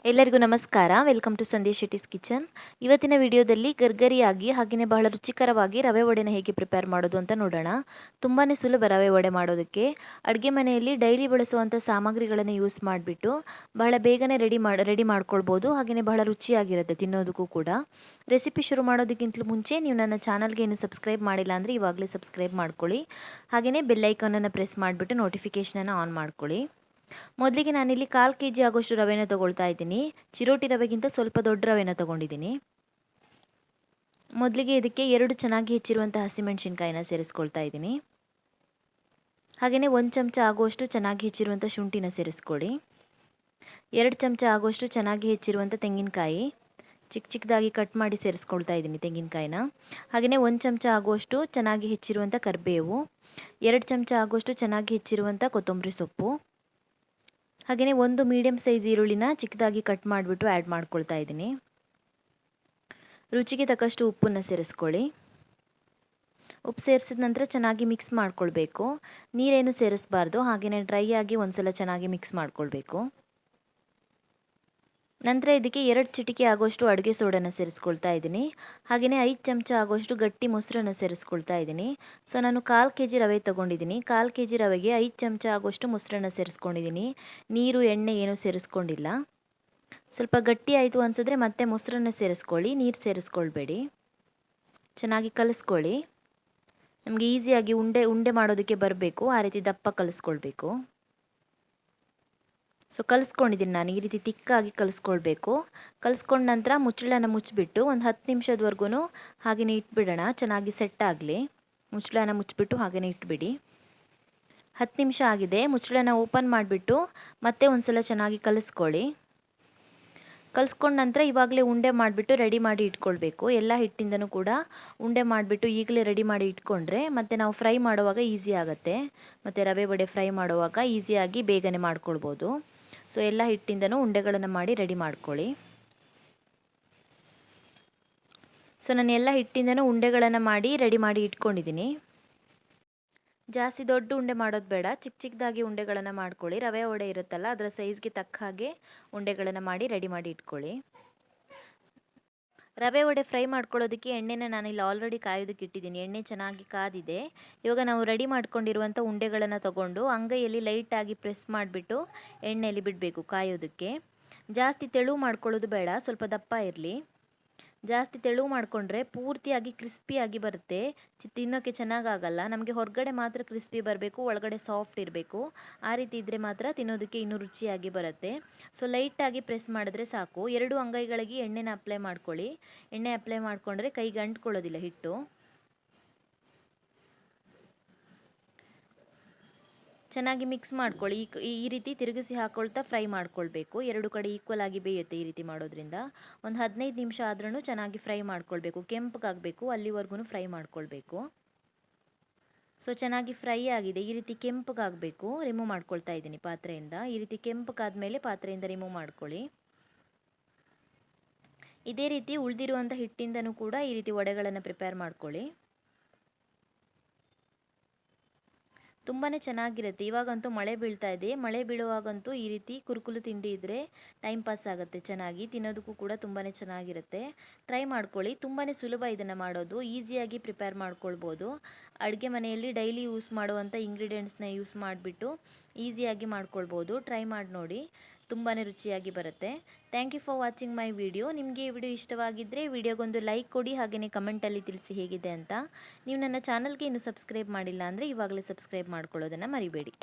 ಎಲ್ಲರಿಗೂ ನಮಸ್ಕಾರ. Welcome to Sandesh Shetty's kitchen. ಇವತ್ತಿನ ವಿಡಿಯೋದಲ್ಲಿ ಗರ್ಗರಿಯಾಗಿ ಹಾಗೆಯೇ ಬಹಳ ರುಚಿಕರವಾಗಿ ರವೆ ವಡೆನ ಹೇಗೆ ಪ್ರಿಪೇರ್ ಮಾಡೋದು ಅಂತ ನೋಡೋಣ. ತುಂಬಾ ಸುಲಭ ರವೆ ವಡೆ ಮಾಡೋದಕ್ಕೆ. ಅಡುಗೆ ಮನೆಯಲ್ಲಿ ಡೈಲಿ ಬಳಸುವಂಥ ಸಾಮಗ್ರಿಗಳನ್ನು ಯೂಸ್ ಮಾಡಿಬಿಟ್ಟು ಬಹಳ ಬೇಗನೆ ರೆಡಿ ಮಾಡ್ಕೊಳ್ಬೋದು. ಹಾಗೆಯೇ ಬಹಳ ರುಚಿಯಾಗಿರುತ್ತೆ ತಿನ್ನೋದಕ್ಕೂ ಕೂಡ. ರೆಸಿಪಿ ಶುರು ಮಾಡೋದಕ್ಕಿಂತಲೂ ಮುಂಚೆ ನೀವು ನನ್ನ ಚಾನಲ್ಗೆ ಏನು ಸಬ್ಸ್ಕ್ರೈಬ್ ಮಾಡಿಲ್ಲ ಅಂದರೆ ಇವಾಗಲೇ ಸಬ್ಸ್ಕ್ರೈಬ್ ಮಾಡ್ಕೊಳ್ಳಿ. ಹಾಗೆಯೇ ಬೆಲ್ಲೈಕನನ್ನು ಪ್ರೆಸ್ ಮಾಡಿಬಿಟ್ಟು ನೋಟಿಫಿಕೇಷನನ್ನು ಆನ್ ಮಾಡ್ಕೊಳ್ಳಿ. ಮೊದಲಿಗೆ ನಾನಿಲ್ಲಿ 1/4 kg ಆಗೋಷ್ಟು ರವೆನ ತೊಗೊಳ್ತಾ ಇದ್ದೀನಿ. ಚಿರೋಟಿ ರವೆಗಿಂತ ಸ್ವಲ್ಪ ದೊಡ್ಡ ರವೆನ ತೊಗೊಂಡಿದ್ದೀನಿ. ಮೊದಲಿಗೆ ಇದಕ್ಕೆ 2 ಚೆನ್ನಾಗಿ ಹೆಚ್ಚಿರುವಂಥ ಹಸಿಮೆಣಸಿನ್ಕಾಯಿನ ಸೇರಿಸ್ಕೊಳ್ತಾ ಇದ್ದೀನಿ. ಹಾಗೆಯೇ 1 ಚಮಚ ಆಗುವಷ್ಟು ಚೆನ್ನಾಗಿ ಹೆಚ್ಚಿರುವಂಥ ಶುಂಠಿನ ಸೇರಿಸ್ಕೊಳ್ಳಿ. 2 ಚಮಚ ಆಗುವಷ್ಟು ಚೆನ್ನಾಗಿ ಹೆಚ್ಚಿರುವಂಥ ತೆಂಗಿನಕಾಯಿ ಚಿಕ್ಕ ಚಿಕ್ಕದಾಗಿ ಕಟ್ ಮಾಡಿ ಸೇರಿಸ್ಕೊಳ್ತಾ ಇದ್ದೀನಿ ತೆಂಗಿನಕಾಯಿನ. ಹಾಗೆಯೇ 1 ಚಮಚ ಆಗುವಷ್ಟು ಚೆನ್ನಾಗಿ ಹೆಚ್ಚಿರುವಂಥ ಕರಿಬೇವು, 2 ಚಮಚ ಆಗುವಷ್ಟು ಚೆನ್ನಾಗಿ ಹೆಚ್ಚಿರುವಂಥ ಕೊತ್ತಂಬರಿ ಸೊಪ್ಪು, ಹಾಗೆಯೇ 1 ಮೀಡಿಯಮ್ ಸೈಜ್ ಈರುಳ್ಳಿನ ಚಿಕ್ಕದಾಗಿ ಕಟ್ ಮಾಡಿಬಿಟ್ಟು ಆ್ಯಡ್ ಮಾಡ್ಕೊಳ್ತಾ ಇದ್ದೀನಿ. ರುಚಿಗೆ ತಕ್ಕಷ್ಟು ಉಪ್ಪನ್ನು ಸೇರಿಸ್ಕೊಳ್ಳಿ. ಉಪ್ಪು ಸೇರಿಸಿದ ನಂತರ ಚೆನ್ನಾಗಿ ಮಿಕ್ಸ್ ಮಾಡ್ಕೊಳ್ಬೇಕು. ನೀರೇನು ಸೇರಿಸಬಾರ್ದು. ಹಾಗೆಯೇ ಡ್ರೈ ಆಗಿ ಒಂದ್ಸಲ ಚೆನ್ನಾಗಿ ಮಿಕ್ಸ್ ಮಾಡ್ಕೊಳ್ಬೇಕು. ನಂತರ ಇದಕ್ಕೆ 2 ಚಿಟಿಕೆ ಆಗೋಷ್ಟು ಅಡುಗೆ ಸೋಡನ್ನು ಸೇರಿಸ್ಕೊಳ್ತಾ ಇದ್ದೀನಿ. ಹಾಗೆಯೇ 5 ಚಮಚ ಆಗೋಷ್ಟು ಗಟ್ಟಿ ಮೊಸರನ್ನು ಸೇರಿಸ್ಕೊಳ್ತಾ ಇದ್ದೀನಿ. ಸೊ ನಾನು 1/4 kg ರವೆ ತೊಗೊಂಡಿದ್ದೀನಿ. 1/4 kg ರವೆಗೆ 5 ಚಮಚ ಆಗೋಷ್ಟು ಮೊಸರನ್ನು ಸೇರಿಸ್ಕೊಂಡಿದ್ದೀನಿ. ನೀರು ಎಣ್ಣೆ ಏನೂ ಸೇರಿಸ್ಕೊಂಡಿಲ್ಲ. ಸ್ವಲ್ಪ ಗಟ್ಟಿ ಆಯಿತು ಅನಿಸಿದ್ರೆ ಮತ್ತೆ ಮೊಸರನ್ನು ಸೇರಿಸ್ಕೊಳ್ಳಿ, ನೀರು ಸೇರಿಸ್ಕೊಳ್ಬೇಡಿ. ಚೆನ್ನಾಗಿ ಕಲಿಸ್ಕೊಳ್ಳಿ. ನಮಗೆ ಈಸಿಯಾಗಿ ಉಂಡೆ ಮಾಡೋದಕ್ಕೆ ಬರಬೇಕು, ಆ ರೀತಿ ದಪ್ಪ ಕಲಿಸ್ಕೊಳ್ಬೇಕು. ಸೊ ಕಲಿಸ್ಕೊಂಡಿದ್ದೀನಿ ನಾನು, ಈ ರೀತಿ ತಿಕ್ಕಾಗಿ ಕಲಿಸ್ಕೊಳ್ಬೇಕು. ಕಲಿಸ್ಕೊಂಡ ನಂತರ ಮುಚ್ಚಳನ ಮುಚ್ಚಿಬಿಟ್ಟು ಒಂದು 10 ನಿಮಿಷದವರೆಗೂ ಹಾಗೆಯೇ ಇಟ್ಬಿಡೋಣ. ಚೆನ್ನಾಗಿ ಸೆಟ್ ಆಗಲಿ. ಮುಚ್ಚಳನ ಮುಚ್ಚಿಬಿಟ್ಟು ಹಾಗೆಯೇ ಇಟ್ಬಿಡಿ. 10 ನಿಮಿಷ ಆಗಿದೆ. ಮುಚ್ಚಳನ ಓಪನ್ ಮಾಡಿಬಿಟ್ಟು ಮತ್ತೆ ಒಂದು ಸಲ ಚೆನ್ನಾಗಿ ಕಲಿಸ್ಕೊಳ್ಳಿ. ಕಲಿಸ್ಕೊಂಡ ನಂತರ ಇವಾಗಲೇ ಉಂಡೆ ಮಾಡಿಬಿಟ್ಟು ರೆಡಿ ಮಾಡಿ ಇಟ್ಕೊಳ್ಬೇಕು. ಎಲ್ಲ ಹಿಟ್ಟಿಂದನೂ ಕೂಡ ಉಂಡೆ ಮಾಡಿಬಿಟ್ಟು ಈಗಲೇ ರೆಡಿ ಮಾಡಿ ಇಟ್ಕೊಂಡ್ರೆ ಮತ್ತು ನಾವು ಫ್ರೈ ಮಾಡುವಾಗ ಈಸಿ ಆಗುತ್ತೆ. ಮತ್ತು ರವೆ ವಡೆ ಫ್ರೈ ಮಾಡುವಾಗ ಈಸಿಯಾಗಿ ಬೇಗನೆ ಮಾಡ್ಕೊಳ್ಬೋದು. ಸೊ ಎಲ್ಲ ಹಿಟ್ಟಿಂದನೂ ಉಂಡೆಗಳನ್ನು ಮಾಡಿ ರೆಡಿ ಮಾಡ್ಕೊಳ್ಳಿ. ಸೊ ನಾನು ಎಲ್ಲ ಹಿಟ್ಟಿಂದನೂ ಉಂಡೆಗಳನ್ನು ಮಾಡಿ ರೆಡಿ ಮಾಡಿ ಇಟ್ಕೊಂಡಿದ್ದೀನಿ. ಜಾಸ್ತಿ ದೊಡ್ಡ ಉಂಡೆ ಮಾಡೋದು ಬೇಡ, ಚಿಕ್ಕ ಚಿಕ್ಕದಾಗಿ ಉಂಡೆಗಳನ್ನು ಮಾಡ್ಕೊಳ್ಳಿ. ರವೆ ವಡೆ ಇರುತ್ತಲ್ಲ ಅದರ ಸೈಜ್ಗೆ ತಕ್ಕ ಹಾಗೆ ಉಂಡೆಗಳನ್ನು ಮಾಡಿ ರೆಡಿ ಮಾಡಿ ಇಟ್ಕೊಳ್ಳಿ. ರವೆ ವಡೆ ಫ್ರೈ ಮಾಡ್ಕೊಳ್ಳೋದಕ್ಕೆ ಎಣ್ಣೆನ ನಾನಿಲ್ಲಿ ಆಲ್ರೆಡಿ ಕಾಯೋದಕ್ಕೆ ಇಟ್ಟಿದ್ದೀನಿ. ಎಣ್ಣೆ ಚೆನ್ನಾಗಿ ಕಾದಿದೆ. ಇವಾಗ ನಾವು ರೆಡಿ ಮಾಡ್ಕೊಂಡಿರುವಂಥ ಉಂಡೆಗಳನ್ನು ತಗೊಂಡು ಅಂಗೈಯಲ್ಲಿ ಲೈಟಾಗಿ ಪ್ರೆಸ್ ಮಾಡಿಬಿಟ್ಟು ಎಣ್ಣೆಯಲ್ಲಿ ಬಿಡಬೇಕು ಕಾಯೋದಕ್ಕೆ. ಜಾಸ್ತಿ ತೆಳು ಮಾಡ್ಕೊಳ್ಳೋದು ಬೇಡ, ಸ್ವಲ್ಪ ದಪ್ಪ ಇರಲಿ. ಜಾಸ್ತಿ ತೆಳು ಮಾಡಿಕೊಂಡ್ರೆ ಪೂರ್ತಿಯಾಗಿ ಕ್ರಿಸ್ಪಿಯಾಗಿ ಬರುತ್ತೆ, ತಿನ್ನೋಕ್ಕೆ ಚೆನ್ನಾಗಾಗಲ್ಲ. ನಮಗೆ ಹೊರಗಡೆ ಮಾತ್ರ ಕ್ರಿಸ್ಪಿ ಬರಬೇಕು, ಒಳಗಡೆ ಸಾಫ್ಟ್ ಇರಬೇಕು. ಆ ರೀತಿ ಇದ್ದರೆ ಮಾತ್ರ ತಿನ್ನೋದಕ್ಕೆ ಇನ್ನೂ ರುಚಿಯಾಗಿ ಬರುತ್ತೆ. ಸೊ ಲೈಟಾಗಿ ಪ್ರೆಸ್ ಮಾಡಿದ್ರೆ ಸಾಕು. 2 ಅಂಗೈಗಳಿಗೆ ಎಣ್ಣೆನ ಅಪ್ಲೈ ಮಾಡ್ಕೊಳ್ಳಿ. ಎಣ್ಣೆ ಅಪ್ಲೈ ಮಾಡಿಕೊಂಡ್ರೆ ಕೈಗೆ ಅಂಟ್ಕೊಳ್ಳೋದಿಲ್ಲ ಹಿಟ್ಟು. ಚೆನ್ನಾಗಿ ಮಿಕ್ಸ್ ಮಾಡ್ಕೊಳ್ಳಿ. ಈ ರೀತಿ ತಿರುಗಿಸಿ ಹಾಕ್ಕೊಳ್ತಾ ಫ್ರೈ ಮಾಡ್ಕೊಳ್ಬೇಕು. 2 ಕಡೆ ಈಕ್ವಲ್ ಆಗಿ ಬೇಯುತ್ತೆ ಈ ರೀತಿ ಮಾಡೋದ್ರಿಂದ. ಒಂದು 15 ನಿಮಿಷ ಆದ್ರೂ ಚೆನ್ನಾಗಿ ಫ್ರೈ ಮಾಡ್ಕೊಳ್ಬೇಕು. ಕೆಂಪಗಾಗಬೇಕು, ಅಲ್ಲಿವರೆಗೂ ಫ್ರೈ ಮಾಡ್ಕೊಳ್ಬೇಕು. ಸೊ ಚೆನ್ನಾಗಿ ಫ್ರೈ ಆಗಿದೆ. ಈ ರೀತಿ ಕೆಂಪಗಾಗಬೇಕು. ರಿಮೂವ್ ಮಾಡ್ಕೊಳ್ತಾ ಇದ್ದೀನಿ ಪಾತ್ರೆಯಿಂದ. ಈ ರೀತಿ ಕೆಂಪಗಾದ್ಮೇಲೆ ಪಾತ್ರೆಯಿಂದ ರಿಮೂವ್ ಮಾಡ್ಕೊಳ್ಳಿ. ಇದೇ ರೀತಿ ಉಳಿದಿರುವಂಥ ಹಿಟ್ಟಿಂದನೂ ಕೂಡ ಈ ರೀತಿ ವಡೆಗಳನ್ನು ಪ್ರಿಪೇರ್ ಮಾಡ್ಕೊಳ್ಳಿ. ತುಂಬಾ ಚೆನ್ನಾಗಿರುತ್ತೆ. ಇವಾಗಂತೂ ಮಳೆ ಬೀಳ್ತಾ ಇದೆ. ಮಳೆ ಬೀಳುವಾಗಂತೂ ಈ ರೀತಿ ಕುರುಕುಲು ತಿಂಡಿ ಇದ್ದರೆ ಟೈಮ್ ಪಾಸ್ ಆಗುತ್ತೆ ಚೆನ್ನಾಗಿ. ತಿನ್ನೋದಕ್ಕೂ ಕೂಡ ತುಂಬಾ ಚೆನ್ನಾಗಿರುತ್ತೆ. ಟ್ರೈ ಮಾಡ್ಕೊಳ್ಳಿ. ತುಂಬಾ ಸುಲಭ ಇದನ್ನು ಮಾಡೋದು. ಈಸಿಯಾಗಿ ಪ್ರಿಪೇರ್ ಮಾಡ್ಕೊಳ್ಬೋದು. ಅಡುಗೆ ಮನೆಯಲ್ಲಿ ಡೈಲಿ ಯೂಸ್ ಮಾಡುವಂಥ ಇಂಗ್ರೀಡಿಯೆಂಟ್ಸ್ನ ಯೂಸ್ ಮಾಡಿಬಿಟ್ಟು ಈಸಿಯಾಗಿ ಮಾಡ್ಕೊಳ್ಬೋದು. ಟ್ರೈ ಮಾಡಿ ನೋಡಿ, ತುಂಬಾ ರುಚಿಯಾಗಿ ಬರುತ್ತೆ. Thank you for watching my video. ನಿಮಗೆ ಈ ವಿಡಿಯೋ ಇಷ್ಟವಾಗಿದ್ದರೆ ವಿಡಿಯೋಗೊಂದು ಲೈಕ್ ಕೊಡಿ, ಹಾಗೆಯೇ ಕಮೆಂಟಲ್ಲಿ ತಿಳಿಸಿ ಹೇಗಿದೆ ಅಂತ. ನೀವು ನನ್ನ ಚಾನಲ್ಗೆ ಇನ್ನೂ ಸಬ್ಸ್ಕ್ರೈಬ್ ಮಾಡಿಲ್ಲ ಅಂದರೆ ಇವಾಗಲೇ ಸಬ್ಸ್ಕ್ರೈಬ್ ಮಾಡ್ಕೊಳ್ಳೋದನ್ನು ಮರಿಬೇಡಿ.